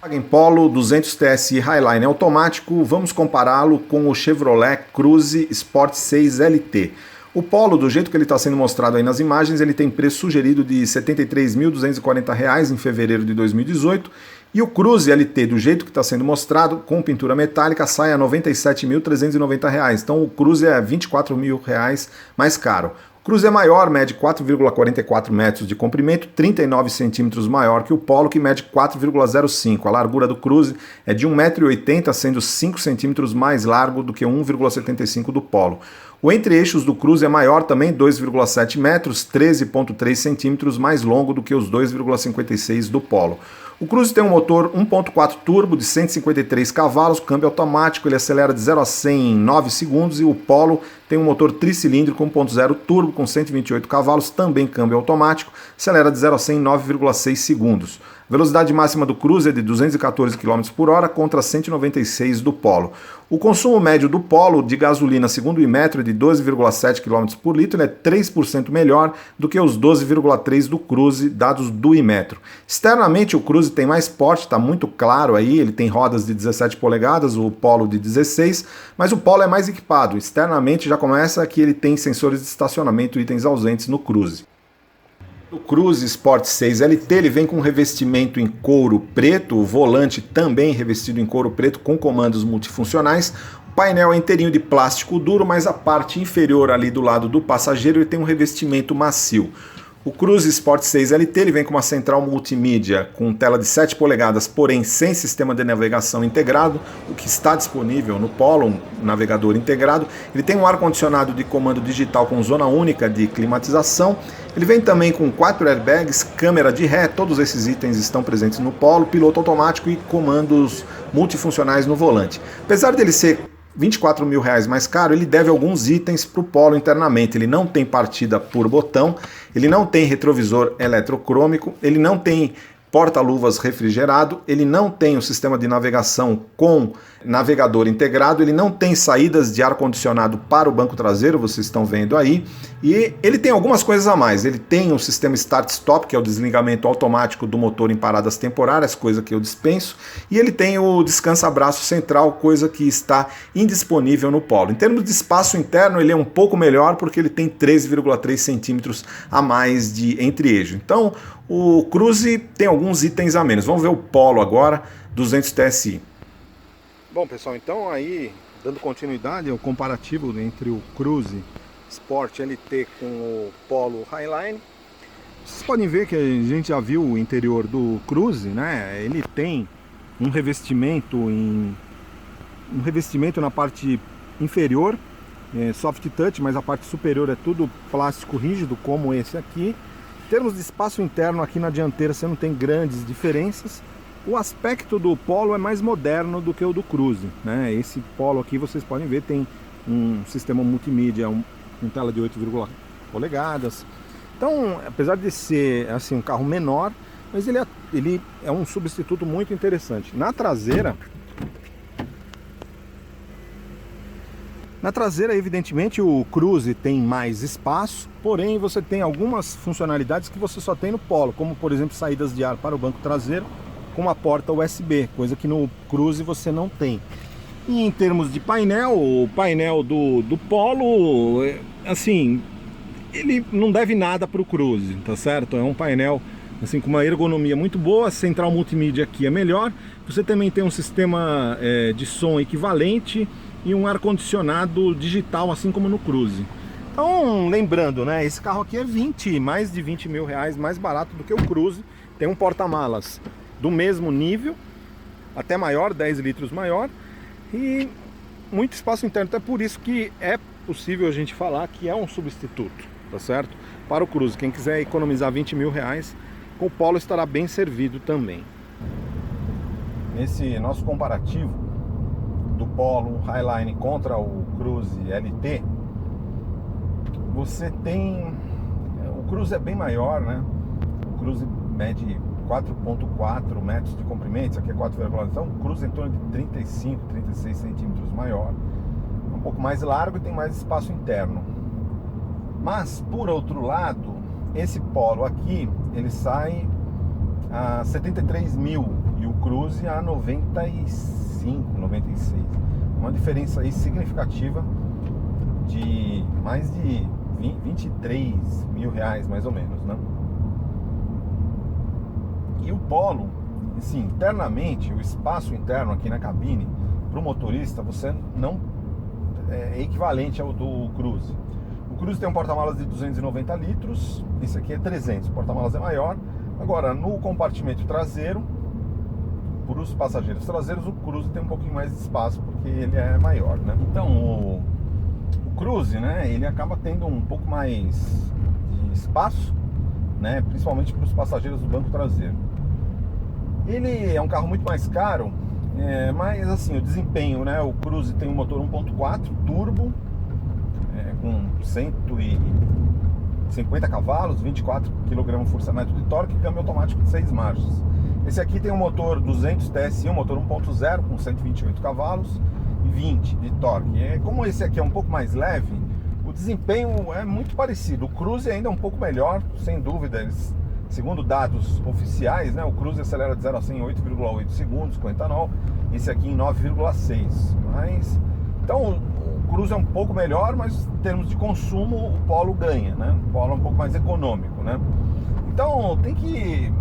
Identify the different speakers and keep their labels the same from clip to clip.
Speaker 1: Volkswagen Polo 200 TSI Highline automático, vamos compará-lo com o Chevrolet Cruze Sport 6 LT. O Polo, do jeito que ele está sendo mostrado aí nas imagens, ele tem preço sugerido de R$ 73.240 em fevereiro de 2018, e o Cruze LT, do jeito que está sendo mostrado, com pintura metálica, sai a R$ 97.390. Então o Cruze é R$ 24.000 mais caro. O Cruze é maior, mede 4,44 metros de comprimento, 39 centímetros maior que o Polo, que mede 4,05. A largura do Cruze é de 1,80 m, sendo 5 centímetros mais largo do que 1,75 do Polo. O entre-eixos do Cruze é maior também, 2,7 metros, 13,3 centímetros mais longo do que os 2,56 do Polo. O Cruze tem um motor 1.4 turbo de 153 cavalos, câmbio automático, ele acelera de 0 a 100 em 9 segundos, e o Polo tem um motor tricilíndrico 1.0 turbo com 128 cavalos, também câmbio automático, acelera de 0 a 100 em 9,6 segundos. A velocidade máxima do Cruze é de 214 km por hora contra 196 do Polo. O consumo médio do Polo de gasolina, segundo o Imetro, é de 12,7 km por litro, ele é 3% melhor do que os 12,3 do Cruze, dados do Imetro. Externamente o Cruze tem mais porte, está muito claro aí, ele tem rodas de 17 polegadas, o Polo de 16, mas o Polo é mais equipado. Externamente já começa que ele tem sensores de estacionamento, itens ausentes no Cruze. O Cruze Sport 6 LT ele vem com revestimento em couro preto, o volante também revestido em couro preto com comandos multifuncionais. O painel é inteirinho de plástico duro, mas a parte inferior ali do lado do passageiro ele tem um revestimento macio. O Cruze Sport 6 LT ele vem com uma central multimídia com tela de 7 polegadas, porém sem sistema de navegação integrado, o que está disponível no Polo, um navegador integrado. Ele tem um ar-condicionado de comando digital com zona única de climatização. Ele vem também com 4 airbags, câmera de ré, todos esses itens estão presentes no Polo, piloto automático e comandos multifuncionais no volante. Apesar dele ser R$ 24.000 mais caro, ele deve alguns itens para o Polo internamente. Ele não tem partida por botão, ele não tem retrovisor eletrocrômico, ele não tem porta-luvas refrigerado, ele não tem o sistema de navegação com navegador integrado, ele não tem saídas de ar-condicionado para o banco traseiro, vocês estão vendo aí, e ele tem algumas coisas a mais. Ele tem o sistema Start-Stop, que é o desligamento automático do motor em paradas temporárias, coisa que eu dispenso, e ele tem o descansa-braço central, coisa que está indisponível no Polo. Em termos de espaço interno, ele é um pouco melhor, porque ele tem 13,3 centímetros a mais de entre-eixo. Então, o Cruze tem alguns itens a menos. Vamos ver o Polo agora, 200 TSI. Bom, pessoal, então aí, dando continuidade ao comparativo entre o Cruze Sport LT com o Polo Highline, vocês podem ver que a gente já viu o interior do Cruze, né? Ele tem um revestimento na parte inferior, soft touch, mas a parte superior é tudo plástico rígido, como esse aqui. Em termos de espaço interno, aqui na dianteira você não tem grandes diferenças. O aspecto do Polo é mais moderno do que o do Cruze, né? Esse Polo aqui, vocês podem ver, tem um sistema multimídia, com tela de 8 polegadas. Então, apesar de ser assim, um carro menor, mas ele é um substituto muito interessante. Na traseira, evidentemente, o Cruze tem mais espaço, porém você tem algumas funcionalidades que você só tem no Polo, como por exemplo saídas de ar para o banco traseiro com uma porta USB, coisa que no Cruze você não tem. E em termos de painel, o painel do Polo, assim, ele não deve nada para o Cruze, tá certo? É um painel assim, com uma ergonomia muito boa, a central multimídia aqui é melhor, você também tem um sistema de som equivalente e um ar-condicionado digital, assim como no Cruze. Então, lembrando, né, esse carro aqui é mais de 20 mil reais mais barato do que o Cruze. Tem um porta-malas do mesmo nível, até maior, 10 litros maior, e muito espaço interno. Então é por isso que é possível a gente falar que é um substituto, tá certo? Para o Cruze, quem quiser economizar 20 mil reais, com o Polo estará bem servido também. Nesse nosso comparativo do Polo Highline contra o Cruze LT, você tem... O Cruze é bem maior, né? O Cruze mede 4,4 metros de comprimento, isso aqui é 4,9, então o Cruze em torno de 35, 36 centímetros maior, um pouco mais largo e tem mais espaço interno. Mas, por outro lado, esse Polo aqui, ele sai a R$ 73.800, e o Cruze a 95, 96. Uma diferença aí significativa de mais de 23 mil reais, mais ou menos, né? E o Polo, assim, internamente, o espaço interno aqui na cabine, para o motorista, você não é equivalente ao do Cruze. O Cruze tem um porta-malas de 290 litros, esse aqui é 300, o porta-malas é maior. Agora, no compartimento traseiro, para os passageiros traseiros, o Cruze tem um pouquinho mais de espaço, porque ele é maior, né? Então, o Cruze, né, ele acaba tendo um pouco mais de espaço, né, principalmente para os passageiros do banco traseiro. Ele é um carro muito mais caro, mas assim, o desempenho, né, o Cruze tem um motor 1.4 turbo, com 150 cavalos, 24 kgfm de torque e câmbio automático de 6 marchas. Esse aqui tem um motor 200 TSI, um motor 1.0 com 128 cavalos e 20 de torque. Como esse aqui é um pouco mais leve, o desempenho é muito parecido. O Cruze ainda é um pouco melhor, sem dúvida. Segundo dados oficiais, né, o Cruze acelera de 0 a 100 em 8,8 segundos com etanol, esse aqui em 9,6. Então o Cruze é um pouco melhor, mas em termos de consumo o Polo ganha, né? O Polo é um pouco mais econômico, né? Então tem que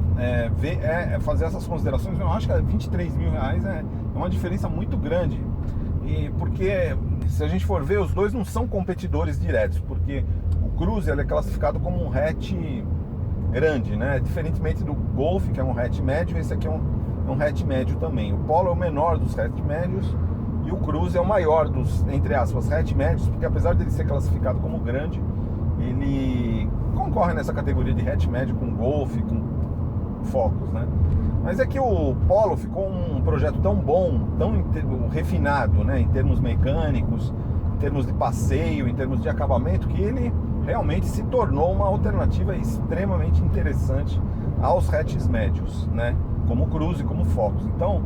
Speaker 1: fazer essas considerações. Eu acho que 23 mil reais é uma diferença muito grande, porque se a gente for ver, os dois não são competidores diretos, porque o Cruze ele é classificado como um hatch grande, né? Diferentemente do Golf, que é um hatch médio, esse aqui é um hatch médio também. O Polo é o menor dos hatch médios e o Cruze é o maior dos, entre aspas, hatch médios, porque apesar dele ser classificado como grande, ele concorre nessa categoria de hatch médio com Golf, com Focus, né? Mas é que o Polo ficou um projeto tão bom, tão refinado, né, em termos mecânicos, em termos de passeio, em termos de acabamento, que ele realmente se tornou uma alternativa extremamente interessante aos hatches médios, né? Como o Cruze, como o Focus. Então,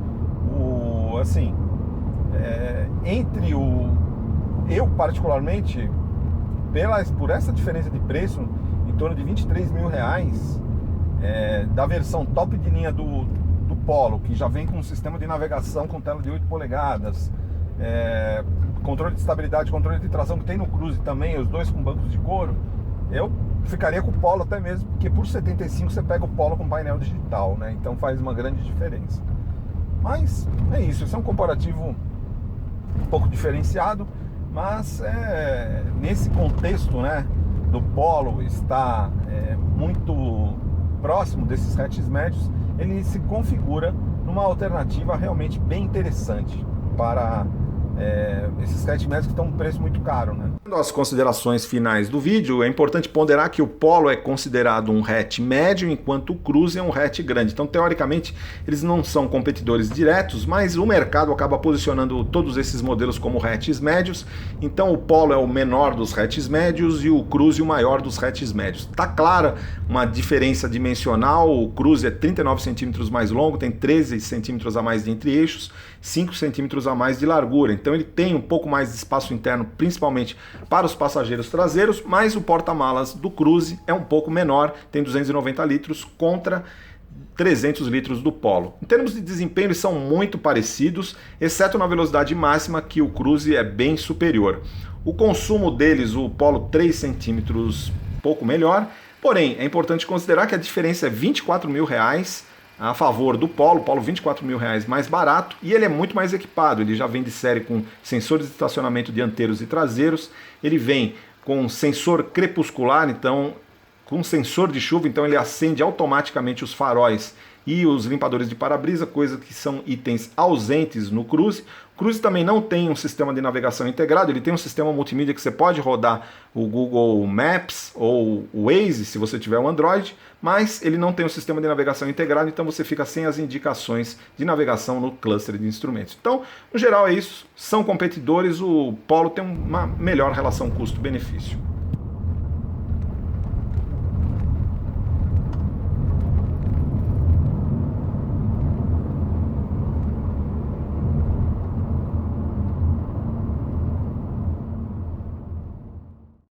Speaker 1: eu particularmente, por essa diferença de preço, em torno de 23 mil reais, da versão top de linha do Polo, que já vem com um sistema de navegação com tela de 8 polegadas, controle de estabilidade, controle de tração que tem no Cruze também, os dois com bancos de couro, eu ficaria com o Polo até mesmo, porque por 75 você pega o Polo com painel digital, né? Então faz uma grande diferença. Mas é isso, esse é um comparativo um pouco diferenciado, mas nesse contexto, né, do Polo estar muito próximo desses hatches médios, ele se configura numa alternativa realmente bem interessante para esses hatch médios que estão um preço muito caro, né? As considerações finais do vídeo, é importante ponderar que o Polo é considerado um hatch médio, enquanto o Cruze é um hatch grande. Então, teoricamente, eles não são competidores diretos, mas o mercado acaba posicionando todos esses modelos como hatches médios. Então, o Polo é o menor dos hatches médios e o Cruze o maior dos hatches médios. Tá clara uma diferença dimensional, o Cruze é 39 centímetros mais longo, tem 13 centímetros a mais de entre-eixos, 5 centímetros a mais de largura. Então ele tem um pouco mais de espaço interno, principalmente para os passageiros traseiros, mas o porta-malas do Cruze é um pouco menor, tem 290 litros contra 300 litros do Polo. Em termos de desempenho, eles são muito parecidos, exceto na velocidade máxima, que o Cruze é bem superior. O consumo deles, o Polo 3 centímetros, pouco melhor, porém é importante considerar que a diferença é 24 mil reais a favor do Polo. Polo 24 mil reais mais barato, e ele é muito mais equipado. Ele já vem de série com sensores de estacionamento dianteiros e traseiros, ele vem com sensor crepuscular, então com sensor de chuva, então ele acende automaticamente os faróis e os limpadores de para-brisa, coisa que são itens ausentes no Cruze. O Cruze também não tem um sistema de navegação integrado, ele tem um sistema multimídia que você pode rodar o Google Maps ou o Waze, se você tiver um Android, mas ele não tem um sistema de navegação integrado, então você fica sem as indicações de navegação no cluster de instrumentos. Então, no geral é isso, são competidores, o Polo tem uma melhor relação custo-benefício.